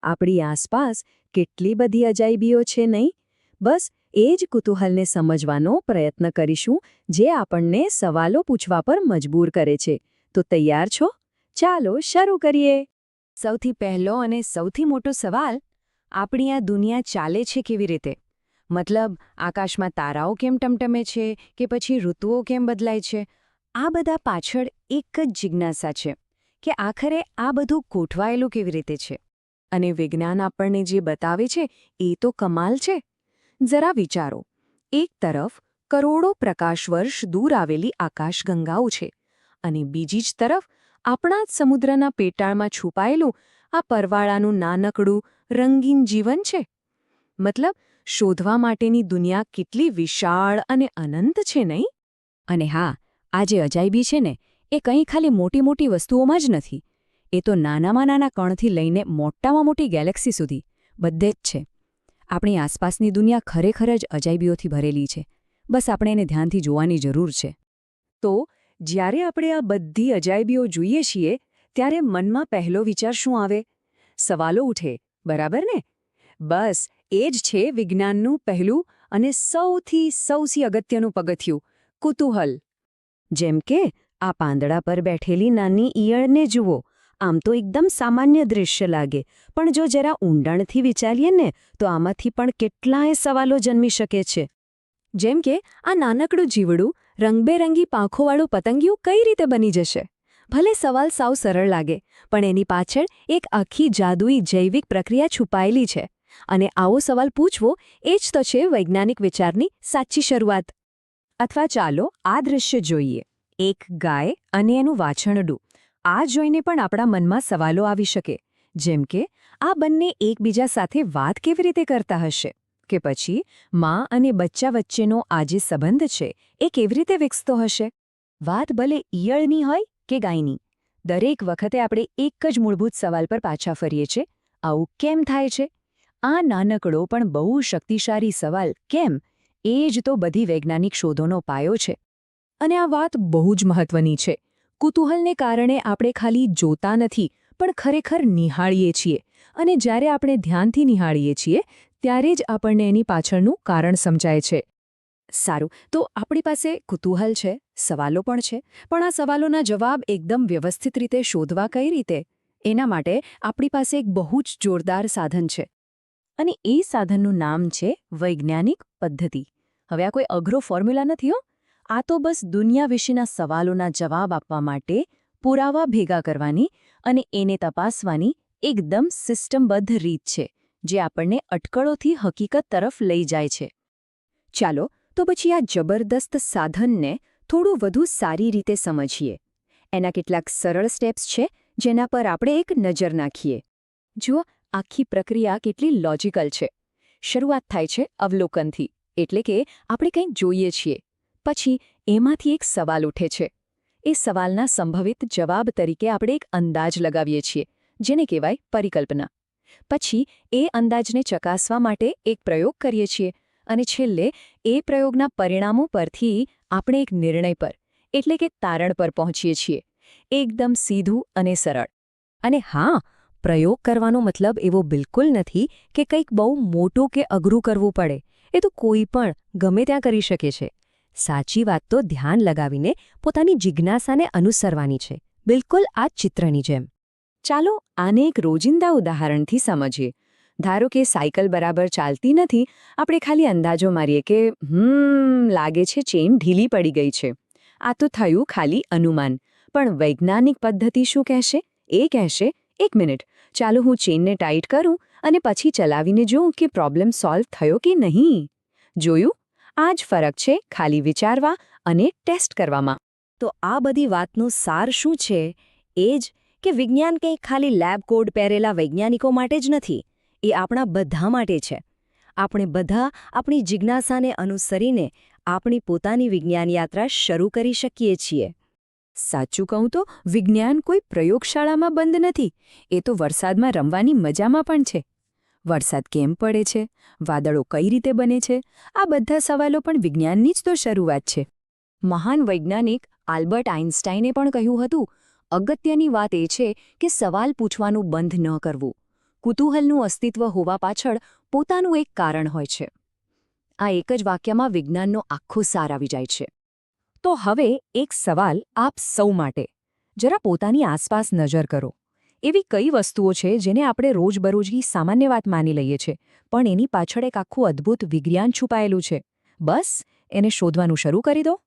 આપણી આસપાસ કેટલી બધી અજાયબીઓ છે નહીં? બસ એ જ કુતૂહલને સમજવાનો પ્રયત્ન કરીશું, જે આપણને સવાલો પૂછવા પર મજબૂર કરે છે. તો તૈયાર છો? ચાલો શરૂ કરીએ. સૌથી પહેલો અને સૌથી મોટો સવાલ, આપણી આ દુનિયા ચાલે છે કેવી રીતે? મતલબ, આકાશમાં તારાઓ કેમ ટમટમે છે કે પછી ઋતુઓ કેમ બદલાય છે? આ બધા પાછળ એક જ જિજ્ઞાસા છે કે આખરે આ બધું ગોઠવાયેલું કેવી રીતે છે? અને વિજ્ઞાન આપણને જે બતાવે છે એ તો કમાલ છે. જરા વિચારો, એક તરફ કરોડો પ્રકાશ વર્ષ દૂર આવેલી આકાશગંગાઓ છે અને બીજી જ તરફ આપણા જ સમુદ્રના પેટાળમાં છુપાયેલું આ પરવાળાનું નાનકડું રંગીન જીવન છે. મતલબ, શોધવા માટેની દુનિયા કેટલી વિશાળ અને અનંત છે નહીં? અને હા, આ જે અજાયબી છે ને, એ કંઈ ખાલી મોટી મોટી વસ્તુઓમાં જ નથી. એ તો નાનામાં નાના કણથી લઈને મોટામાં મોટી ગેલેક્સી સુધી બધે જ છે. આપણી આસપાસની દુનિયા ખરેખર જ અજાયબીઓથી ભરેલી છે. બસ આપણે એને ધ્યાનથી જોવાની જરૂર છે. તો જ્યારે આપણે આ બધી અજાયબીઓ જોઈએ છીએ, ત્યારે મનમાં પહેલો વિચાર શું આવે? સવાલો ઉઠે, બરાબર ને? બસ એ જ છે વિજ્ઞાનનું પહેલું અને સૌથી અગત્યનું પગથિયું, કુતૂહલ. જેમ કે આ પાંદડા પર બેઠેલી નાની ઈયળને જુઓ. આમ તો એકદમ સામાન્ય દૃશ્ય લાગે, પણ જો જરા ઊંડાણથી વિચારીએ ને, તો આમાંથી પણ કેટલાય સવાલો જન્મી શકે છે. જેમ કે આ નાનકડું જીવડું રંગબેરંગી પાંખોવાળું પતંગિયું કઈ રીતે બની જશે? ભલે સવાલ સાવ સરળ લાગે, પણ એની પાછળ એક આખી જાદુઈ જૈવિક પ્રક્રિયા છુપાયેલી છે. અને આવો સવાલ પૂછવો એ જ તો છે વૈજ્ઞાનિક વિચારની સાચી શરૂઆત. અથવા ચાલો આ દૃશ્ય જોઈએ. એક ગાય અને એનું વાછરડું. આ જોઈને પણ આપણા મનમાં સવાલો આવી શકે, જેમ કે આ બંને એકબીજા સાથે વાત કેવી રીતે કરતા હશે? કે પછી મા અને બચ્ચા વચ્ચેનો આ જે સંબંધ છે એ કેવી રીતે વિકસતો હશે? વાત ભલે ઈયળની હોય કે ગાયની, દરેક વખતે આપણે એક જ મૂળભૂત સવાલ પર પાછા ફરીએ છીએ: આવું કેમ થાય છે? આ નાનકડો પણ બહુ શક્તિશાળી સવાલ કેમ, એ જ તો બધી વૈજ્ઞાનિક શોધોનો પાયો છે. અને આ વાત બહુ જ મહત્વની છે. કુતૂહલને કારણે આપણે ખાલી જોતા નથી, પણ ખરેખર નિહાળીએ છીએ. અને જ્યારે આપણે ધ્યાનથી નિહાળીએ છીએ, ત્યારે જ આપણને એની પાછળનું કારણ સમજાય છે. સારું, તો આપણી પાસે કુતૂહલ છે, સવાલો પણ છે, પણ આ સવાલોના જવાબ એકદમ વ્યવસ્થિત રીતે શોધવા કઈ રીતે? એના માટે આપણી પાસે એક બહુ જ જોરદાર સાધન છે. અને એ સાધનનું નામ છે વૈજ્ઞાનિક પદ્ધતિ. હવે આ કોઈ અઘરો ફોર્મ્યુલા નથી હો. આ તો બસ દુનિયા વિશેના સવાલોના જવાબ આપવા માટે પુરાવા ભેગા કરવાની અને એને તપાસવાની એકદમ સિસ્ટમબદ્ધ રીત છે, જે આપણને અટકળોથી હકીકત તરફ લઈ જાય છે. ચાલો, તો પછી આ જબરદસ્ત સાધનને થોડું વધુ સારી રીતે સમજીએ. એના કેટલાક સરળ સ્ટેપ્સ છે, જેના પર આપણે એક નજર નાખીએ. જુઓ, આખી પ્રક્રિયા કેટલી લોજિકલ છે. શરૂઆત થાય છે અવલોકનથી, એટલે કે આપણે કંઈક જોઈએ છીએ. પછી એમાંથી એક સવાલ ઉઠે છે. એ સવાલના સંભવિત જવાબ તરીકે આપણે એક અંદાજ લગાવીએ છીએ, જેને કહેવાય પરિકલ્પના. પછી એ અંદાજને ચકાસવા માટે એક પ્રયોગ કરીએ છીએ, અને છેલ્લે એ પ્રયોગના પરિણામો પરથી આપણે એક નિર્ણય પર, એટલે કે તારણ પર પહોંચીએ છીએ. એકદમ સીધું અને સરળ. અને હા, પ્રયોગ કરવાનો મતલબ એવો બિલકુલ નથી કે કંઈક બહુ મોટું કે અઘરું કરવું પડે. એ તો કોઈ પણ ગમે ત્યાં કરી શકે છે. સાચી વાત તો ધ્યાન લગાવીને પોતાની જિજ્ઞાસાને અનુસરવાની છે, બિલકુલ આ ચિત્રની જેમ. ચાલો આને એક રોજિંદા ઉદાહરણથી સમજીએ. ધારો કે સાયકલ બરાબર ચાલતી નથી, આપણે ખાલી અંદાજો મારીએ કે લાગે છે ચેન ઢીલી પડી ગઈ છે. આ તો થયું ખાલી અનુમાન. પણ વૈજ્ઞાનિક પદ્ધતિ શું કહેશે? એ કહેશે, એક મિનિટ, ચાલો હું ચેનને ટાઈટ કરું અને પછી ચલાવીને જોઉં કે પ્રોબ્લેમ સોલ્વ થયો કે નહીં. જોયું? આ જ ફરક છે ખાલી વિચારવા અને ટેસ્ટ કરવામાં. તો આ બધી વાતનું સાર શું છે? એ જ કે વિજ્ઞાન કંઈ ખાલી લેબ કોડ પહેરેલા વૈજ્ઞાનિકો માટે જ નથી. એ આપણા બધા માટે છે. આપણે બધા આપણી જિજ્ઞાસાને અનુસરીને આપણી પોતાની વિજ્ઞાન યાત્રા શરૂ કરી શકીએ છીએ. સાચું કહું તો વિજ્ઞાન કોઈ પ્રયોગશાળામાં બંધ નથી. એ તો વરસાદમાં રમવાની મજામાં પણ છે. વરસાદ કેમ પડે છે? વાદળો કઈ રીતે બને છે? આ બધા સવાલો પણ વિજ્ઞાનની જ તો શરૂઆત છે. મહાન વૈજ્ઞાનિક આલ્બર્ટ આઇન્સ્ટાઈને પણ કહ્યું હતું, અગત્યની વાત એ છે કે સવાલ પૂછવાનું બંધ ન કરવું. કુતૂહલનું અસ્તિત્વ હોવા પાછળ પોતાનું એક કારણ હોય છે. આ એક જ વાક્યમાં વિજ્ઞાનનો આખો સાર આવી જાય છે. તો હવે એક સવાલ આપ સૌ માટે. જરા પોતાની આસપાસ નજર કરો. એવી કઈ વસ્તુઓ છે જેને આપણે રોજબરોજની સામાન્ય વાત માની લઈએ છીએ, પણ એની પાછળ એક આખું અદ્ભુત વિજ્ઞાન છુપાયેલું છે? બસ એને શોધવાનું શરૂ કરી દો.